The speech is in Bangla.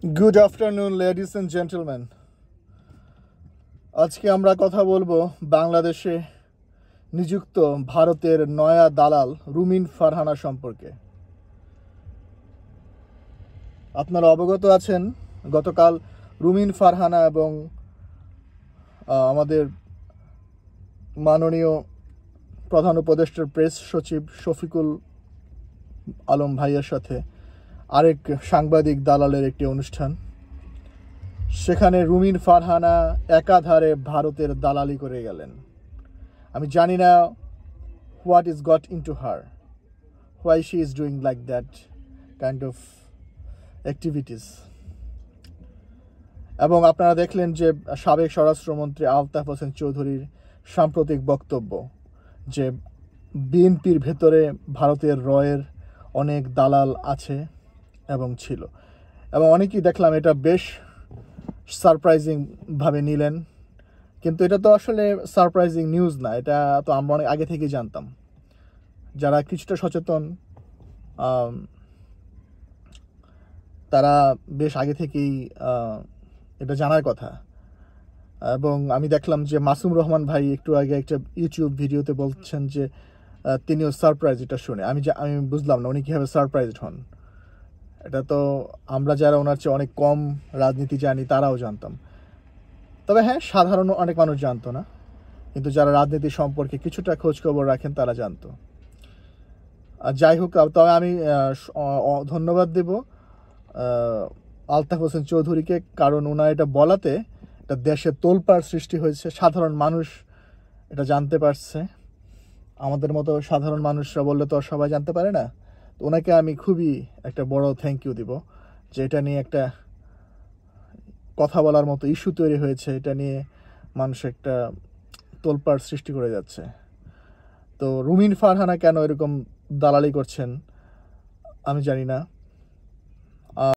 Good afternoon, ladies and gentlemen. আজকে আমরা কথা বলবো বাংলাদেশে নিযুক্ত ভারতের নয়া দালাল রুমিন ফারহানা সম্পর্কে। আপনারা অবগত আছেন গতকাল রুমিন ফারহানা এবং আমাদের মাননীয় প্রধান উপদেষ্টার প্রেস সচিব শফিকুল আলম ভাইয়ের সাথে আরেক সাংবাদিক দালালের একটি অনুষ্ঠান। সেখানে রুমিন ফারহানা একাধারে ভারতের দালালি করে গেলেন। আমি জানি না what is goat into her, why she is doing like that kind of activities. এবং আপনারা দেখলেন যে সাবেক স্বরাষ্ট্রমন্ত্রী আলতাফ হোসেন চৌধুরীর সাম্প্রতিক বক্তব্য যে বিএনপির ভেতরে ভারতের রয়ের অনেক দালাল আছে এবং ছিল, এবং অনেকেই দেখলাম এটা বেশ সারপ্রাইজিংভাবে নিলেন। কিন্তু এটা তো আসলে সারপ্রাইজিং নিউজ না, এটা তো আমরা অনেক আগে থেকেই জানতাম। যারা কিছুটা সচেতন তারা বেশ আগে থেকেই এটা জানার কথা। এবং আমি দেখলাম যে মাসুম রহমান ভাই একটু আগে একটা ইউটিউব ভিডিওতে বলছেন যে তিনিও সারপ্রাইজ এটা শুনে। আমি বুঝলাম না উনি কীভাবে সারপ্রাইজড হন। এটা তো আমরা যারা ওনার চেয়ে অনেক কম রাজনীতি জানি তারাও জানতাম। তবে হ্যাঁ, সাধারণ অনেক মানুষ জানতো না, কিন্তু যারা রাজনীতি সম্পর্কে কিছুটা খোঁজখবর রাখেন তারা জানতো। আর যাই হোক, তবে আমি ধন্যবাদ দেব আলতাফ হোসেন চৌধুরীকে, কারণ ওনার এটা বলাতে এটা দেশে তোলপাড় সৃষ্টি হয়েছে। সাধারণ মানুষ এটা জানতে পারছে। আমাদের মতো সাধারণ মানুষরা বললে তো সবাই জানতে পারে না। তো ওনাকে আমি খুবই একটা বড় থ্যাংক ইউ দিব যে এটা নিয়ে একটা কথা বলার মতো ইস্যু তৈরি হয়েছে, এটা নিয়ে মানুষ একটা তোলপাড় সৃষ্টি করে যাচ্ছে। তো রুমিন ফারহানা কেন এরকম দালালি করছেন আমি জানি না।